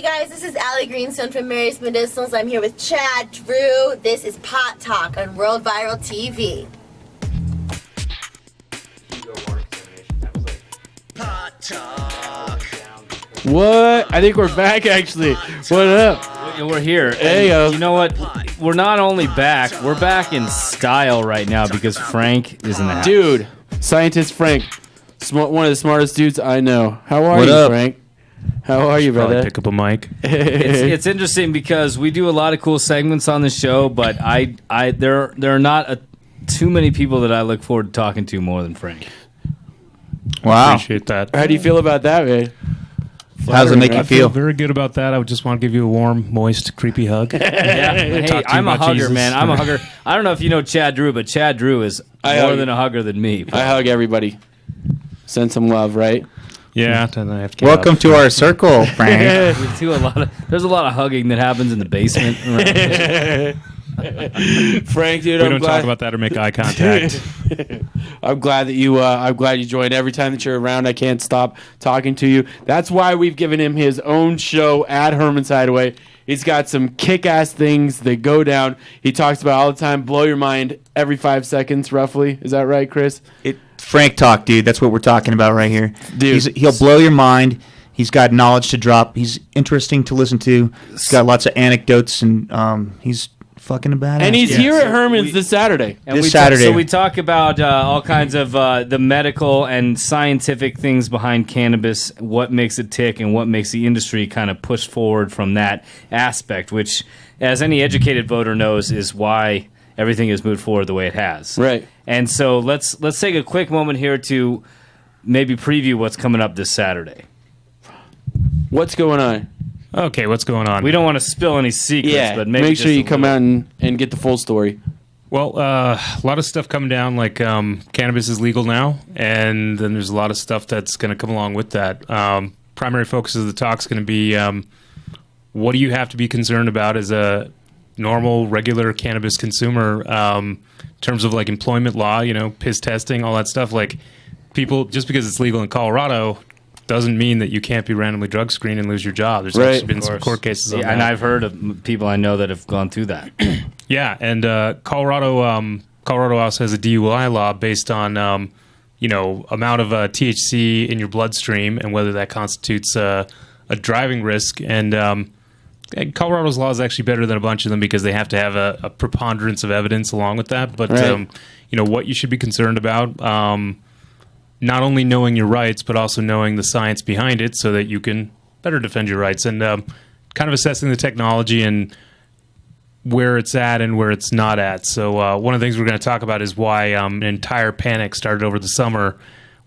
guys, this is Allie Greenstone from Mary's Medicinals. I'm here with Chad Drew. This is Pot Talk on World Viral TV. Pot Talk. What? I think we're back, actually. What up? We're here. Hey, you know what? We're not only back, we're back in style right now because Frank is in the house. Dude, scientist Frank. One of the smartest dudes I know. How are What you, up? Frank? How are you, Probably brother? pick up a mic. It's interesting because we do a lot of cool segments on the show, but there are not too many people that I look forward to talking to more than Frank. Wow. Appreciate that. How do you feel about that, man? How does it make Flattering, you I feel feel? very good about that. I would just want to give you a warm, moist, creepy hug. Yeah. Hey, Talk to you I'm a about hugger, Jesus. man. I'm a hugger. I don't know if you know Chad Drew, but Chad Drew is I more hug- than a hugger than me. I hug everybody. Send some love, right? Yeah, then I have to get Welcome up. to our circle, Frank. We do there's a lot of hugging that happens in the basement. Frank, dude, We I'm don't glad. talk about that or make eye contact. I'm glad that you joined. Every time that you're around, I can't stop talking to you. That's why we've given him his own show at Herman's Hideaway. He's got some kick-ass things that go down. He talks about all the time, blow your mind every 5 seconds, roughly. Is that right, Chris? FrankTalk, dude. That's what we're talking about right here. Dude. He'll blow your mind. He's got knowledge to drop. He's interesting to listen to. He's got lots of anecdotes, and he's fucking a badass. And he's Yeah, here so at Herman's we- this Saturday. And This we Saturday. so we talk about all kinds of the medical and scientific things behind cannabis, what makes it tick, and what makes the industry kind of push forward from that aspect, which, as any educated voter knows, is why everything has moved forward the way it has. Right. And so let's take a quick moment here to maybe preview what's coming up this Saturday. What's going on? Okay, what's going on? We don't want to spill any secrets, but maybe make sure just you a come little. out and get the full story. Well, a lot of stuff coming down, like cannabis is legal now, and then there's a lot of stuff that's going to come along with that. Primary focus of the talk is going to be what do you have to be concerned about as a normal, regular cannabis consumer in terms of like employment law, piss testing, all that stuff. Like people, just because it's legal in Colorado doesn't mean that you can't be randomly drug screened and lose your job. There's Right. actually been some court cases on Yeah, that. and I've heard of people I know that have gone through that. Yeah, and Colorado also has a DUI law based on amount of THC in your bloodstream and whether that constitutes a driving risk. And Colorado's law is actually better than a bunch of them because they have to have a preponderance of evidence along with that. But Right. what you should be concerned about. Not only knowing your rights, but also knowing the science behind it so that you can better defend your rights, and kind of assessing the technology and where it's at and where it's not at. So one of the things we're going to talk about is why an entire panic started over the summer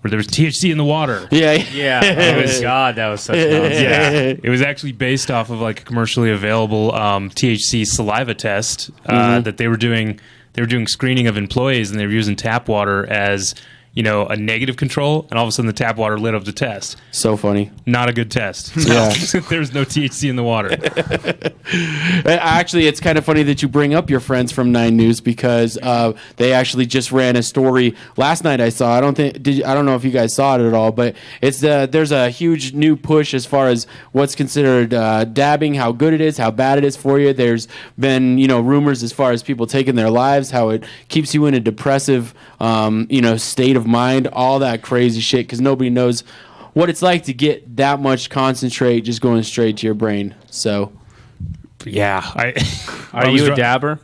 where there was THC in the water. Yeah. Yeah. Oh, God, that was such nonsense. Yeah, it was actually based off of like a commercially available THC saliva test that they were doing. They were doing screening of employees, and they were using tap water as a negative control, and all of a sudden the tap water lit up the test. So funny. Not a good test. Yeah. There's no THC in the water. Actually, it's kind of funny that you bring up your friends from 9 News because they actually just ran a story last night. I saw. I don't know if you guys saw it at all, but it's there's a huge new push as far as what's considered dabbing, how good it is, how bad it is for you. There's been rumors as far as people taking their lives, how it keeps you in a depressive state of mind, all that crazy shit, because nobody knows what it's like to get that much concentrate just going straight to your brain. So Yeah. Are you a dabber?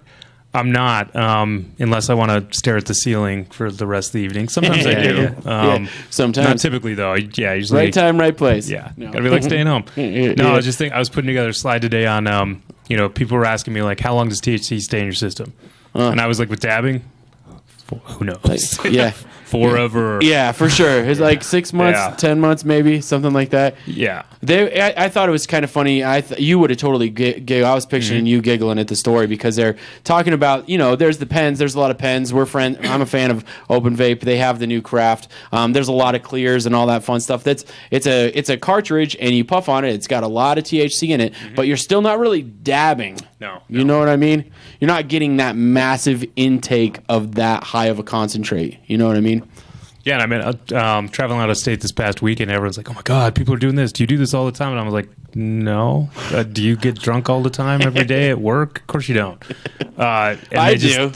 I'm not, unless I want to stare at the ceiling for the rest of the evening. Sometimes I do. Yeah, sometimes. Not typically, though. Yeah, usually. Right time, right place. Yeah, No. gotta be like staying home. Yeah. No, I was putting together a slide today on, people were asking me like, how long does THC stay in your system? And I was like, with dabbing, who knows? Yeah. Forever. Yeah, for sure. It's like 6 months, Yeah. 10 months, maybe something like that. Yeah. I thought it was kind of funny. You would have totally giggled. I was picturing you giggling at the story because they're talking about, there's the pens. There's a lot of pens. I'm a fan of Open Vape. They have the new craft. There's a lot of clears and all that fun stuff. It's a cartridge and you puff on it. It's got a lot of THC in it, but you're still not really dabbing. No. You know what I mean? You're not getting that massive intake of that high of a concentrate. You know what I mean? Yeah, and I mean, traveling out of state this past weekend, everyone's like, "Oh my God, people are doing this. Do you do this all the time?" And I was like, "No." Do you get drunk all the time every day at work? Of course you don't. I do.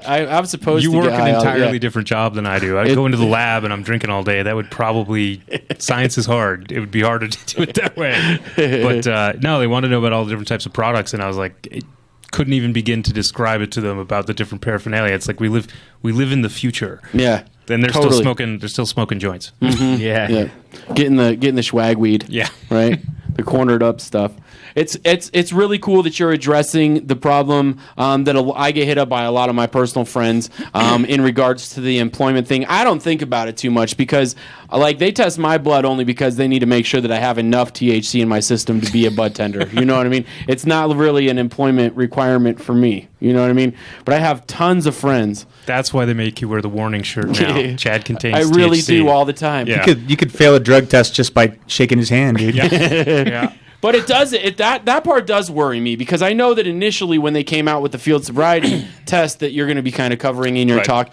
I'm supposed you to work get high an all- entirely yeah. different job than I do. I go into the lab and I'm drinking all day. That would probably science is hard. It would be harder to do it that way. But no, they want to know about all the different types of products, and I was like, couldn't even begin to describe it to them about the different paraphernalia. It's like we live in the future. Yeah. And they're Totally. still smoking. They're still smoking joints. Yeah. Yeah, getting the swag weed. Yeah. Right. The cornered up stuff. It's really cool that you're addressing the problem I get hit up by a lot of my personal friends in regards to the employment thing. I don't think about it too much because like they test my blood only because they need to make sure that I have enough THC in my system to be a bud tender. You know what I mean? It's not really an employment requirement for me. You know what I mean? But I have tons of friends. That's why they make you wear the warning shirt now. Chad contains I really THC. do all the time. Yeah. You could fail a drug test just by shaking his hand, dude. Yeah. But it does that part does worry me because I know that initially when they came out with the field sobriety test that you're going to be kind of covering in your Right. talk,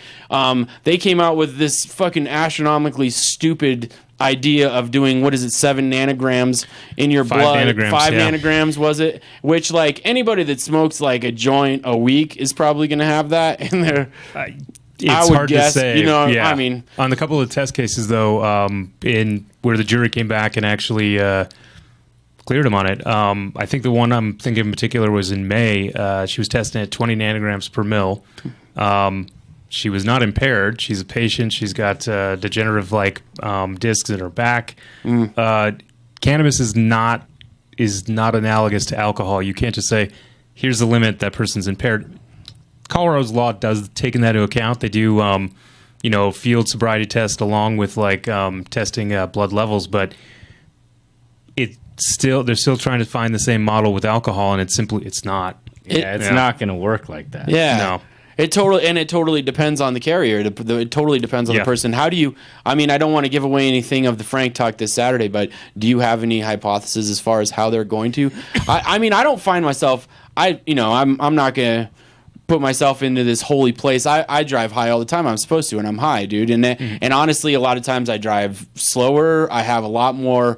they came out with this fucking astronomically stupid idea of doing 7 nanograms in your 5 blood. nanograms, 5 yeah. nanograms was it? Which like anybody that smokes like a joint a week is probably going to have that in their. It's I would hard guess, to say. you know, Yeah. I mean- on the couple of test cases though, in where the jury came back and actually cleared him on it. I think the one I'm thinking in particular was in May. She was testing at 20 nanograms per mil. She was not impaired. She's a patient. She's got degenerative discs in her back. Cannabis is not analogous to alcohol. You can't just say, "Here's the limit. That person's impaired." Colorado's law does take that into account. They do, field sobriety test along with testing blood levels, but they're still trying to find the same model with alcohol, and it's not. Yeah, it's not going to work like that. Yeah. No. It totally depends on the carrier. It totally depends on the Yeah. person. How do you? I mean, I don't want to give away anything of the Frank Talk this Saturday, but do you have any hypotheses as far as how they're going to? I mean, I don't find myself. I'm not gonna put myself into this holy place. I drive high all the time. I'm supposed to, and I'm high, dude. And honestly, a lot of times I drive slower. I have a lot more,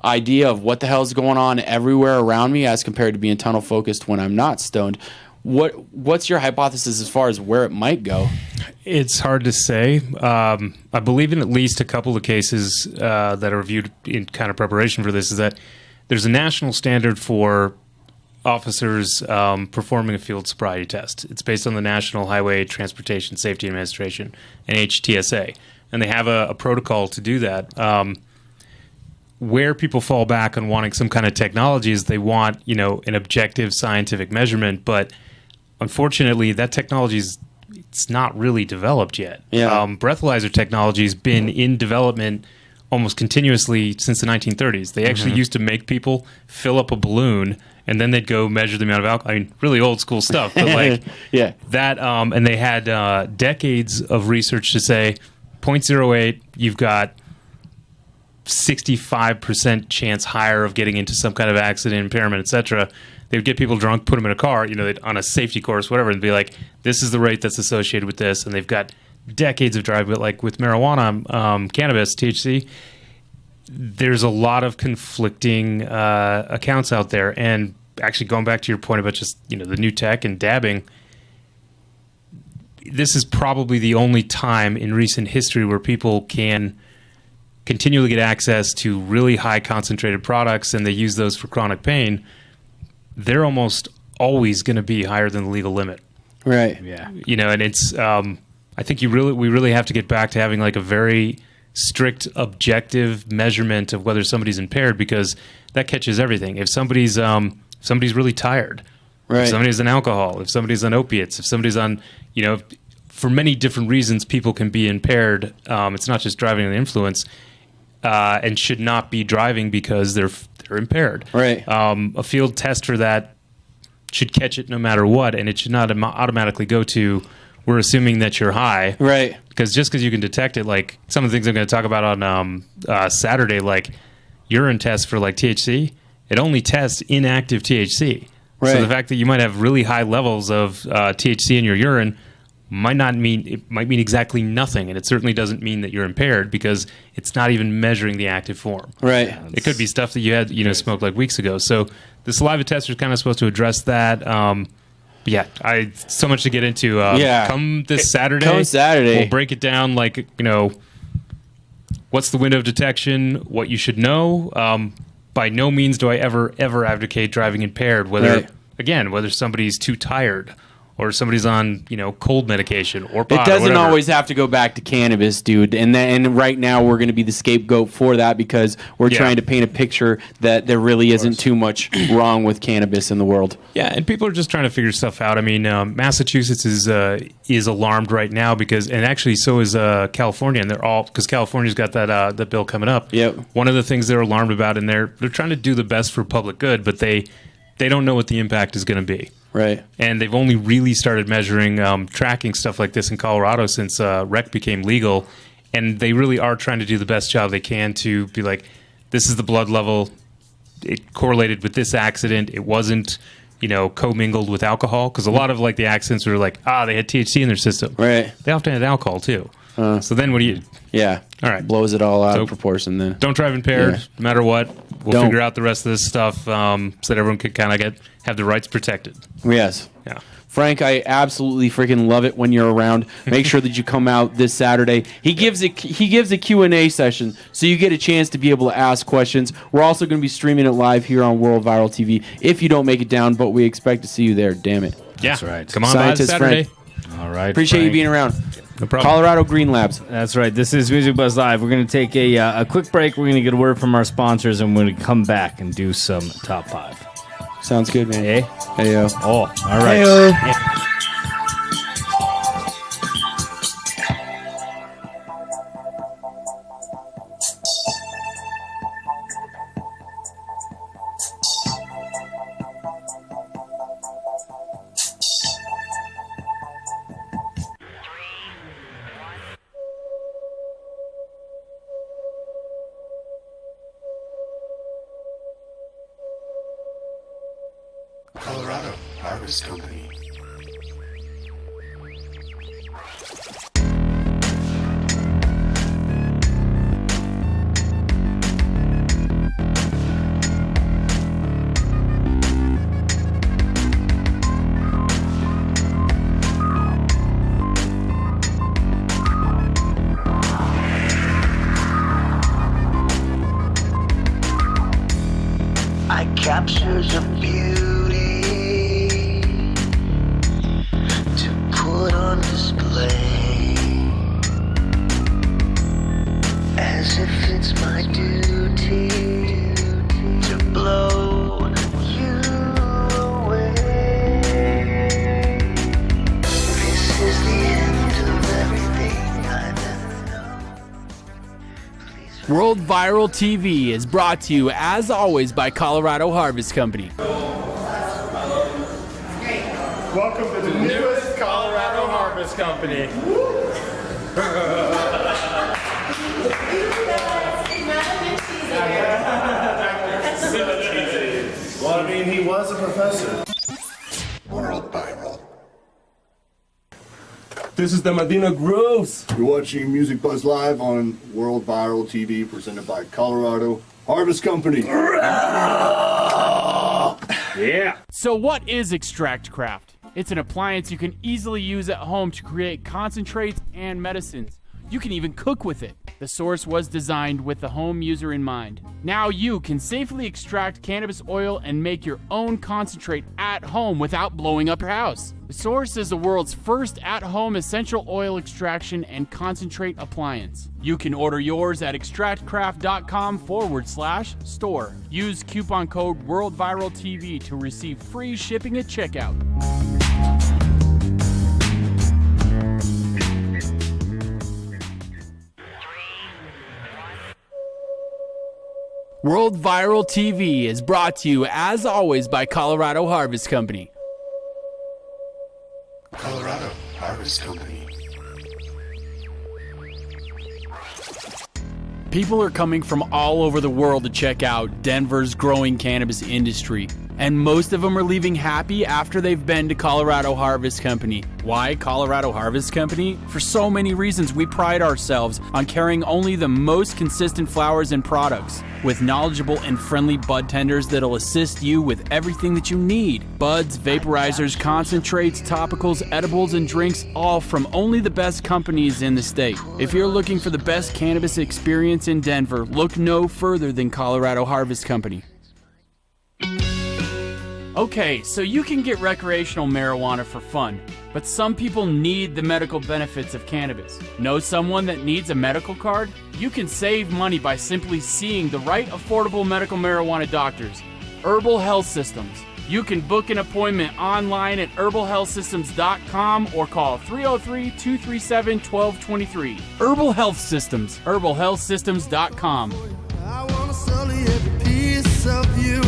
idea of what the hell's going on everywhere around me as compared to being tunnel focused when I'm not stoned. What's your hypothesis as far as where it might go? It's hard to say. I believe in at least a couple of cases that are reviewed in kind of preparation for this is that there's a national standard for officers performing a field sobriety test. It's based on the National Highway Transportation Safety Administration, NHTSA, and they have a protocol to do that. Where people fall back on wanting some kind of technology is they want, an objective scientific measurement, but unfortunately, that technology it's not really developed yet. Yeah. Breathalyzer technology has been in development almost continuously since the 1930s. They actually used to make people fill up a balloon and then they'd go measure the amount of alcohol. I mean, really old school stuff, but Yeah. that. And they had decades of research to say 0.08, you've got 65% chance higher of getting into some kind of accident, impairment, etc. They would get people drunk, put them in a car, they'd, on a safety course, whatever, and be like, "This is the rate that's associated with this." And they've got decades of driving, but like with marijuana, cannabis, THC, there's a lot of conflicting accounts out there. And actually, going back to your point about just the new tech and dabbing, this is probably the only time in recent history where people can continually get access to really high concentrated products, and they use those for chronic pain. They're almost always going to be higher than the legal limit. Right. Yeah. And it's I think we really have to get back to having like a very strict objective measurement of whether somebody's impaired, because that catches everything. If somebody's really tired, Right. if somebody's on alcohol, if somebody's on opiates, if somebody's on, for many different reasons, people can be impaired. It's not just driving under influence, and should not be driving because they're impaired. Right. A field test for that should catch it no matter what, and it should not automatically go to, we're assuming that you're high. Right. Because just because you can detect it, like some of the things I'm going to talk about on Saturday, like urine tests for like THC, it only tests inactive THC. Right. So the fact that you might have really high levels of THC in your urine might mean exactly nothing, and it certainly doesn't mean that you're impaired because it's not even measuring the active form. Right. It could be stuff that you had, smoked like weeks ago. So the saliva test is kind of supposed to address that. Yeah, so much to get into. Come this Saturday. Come Saturday. We'll break it down like, what's the window of detection, what you should know. By no means do I ever advocate driving impaired, whether somebody's too tired or somebody's on, cold medication or pot It doesn't or whatever. always have to go back to cannabis, dude. And right now we're going to be the scapegoat for that because we're trying to paint a picture that there really isn't too much wrong with cannabis in the world. Yeah, and people are just trying to figure stuff out. I mean, Massachusetts is alarmed right now and actually so is California, and they're all because California's got that bill coming up. Yep. One of the things they're alarmed about, and they're trying to do the best for public good, but they don't know what the impact is going to be. Right. And they've only really started measuring, tracking stuff like this in Colorado since rec became legal. And they really are trying to do the best job they can to be like, this is the blood level. It correlated with this accident. It wasn't, commingled with alcohol. Because a lot of the accidents were like, they had THC in their system. Right. They often had alcohol too. So then what do you... Yeah. All right. Blows it all out of proportion then. Don't drive impaired, Yeah. no matter what. We'll Don't. figure out the rest of this stuff so that everyone can kind of have the rights protected. Yes. Yeah. Frank, I absolutely freaking love it when you're around. Make sure that you come out this Saturday. He gives a Q&A session, so you get a chance to be able to ask questions. We're also going to be streaming it live here on World Viral TV if you don't make it down, but we expect to see you there, damn it. Yeah. That's right. Come on by Scientist Saturday. Frank. All right. Appreciate you Frank. being around. No problem. Colorado Green Labs. That's right. This is Music Buzz Live. We're going to take a quick break. We're going to get a word from our sponsors, and we're going to come back and do some top 5. Sounds good, man. Hey? Hey, yo. Oh, all right. Hey-o. Colorado Harvest Company. I captured your beauty to put on display, as if it's my duty to blow you away. This is the end of everything I've ever known. Please World Viral TV is brought to you, as always, by Colorado Harvest Company. Welcome to the newest Colorado Harvest Company. Well, I mean, he was a professor. World Viral. This is the Medina Groves. You're watching Music Buzz Live on World Viral TV, presented by Colorado Harvest Company. Yeah. So what is Extract Craft? It's an appliance you can easily use at home to create concentrates and medicines. You can even cook with it. The source was designed with the home user in mind. Now you can safely extract cannabis oil and make your own concentrate at home without blowing up your house. The source is the world's first at-home essential oil extraction and concentrate appliance. You can order yours at extractcraft.com/store. Use coupon code WorldViralTV to receive free shipping at checkout. World Viral TV is brought to you, as always, by Colorado Harvest Company. Colorado Harvest Company. People are coming from all over the world to check out Denver's growing cannabis industry. And most of them are leaving happy after they've been to Colorado Harvest Company. Why Colorado Harvest Company? For so many reasons. We pride ourselves on carrying only the most consistent flowers and products, with knowledgeable and friendly bud tenders that'll assist you with everything that you need. Buds, vaporizers, concentrates, topicals, edibles, and drinks, all from only the best companies in the state. If you're looking for the best cannabis experience in Denver, look no further than Colorado Harvest Company. Okay, so you can get recreational marijuana for fun, but some people need the medical benefits of cannabis. Know someone that needs a medical card? You can save money by simply seeing the right affordable medical marijuana doctors. Herbal Health Systems. You can book an appointment online at herbalhealthsystems.com or call 303-237-1223. Herbal Health Systems. herbalhealthsystems.com. I wanna sell you every piece of you.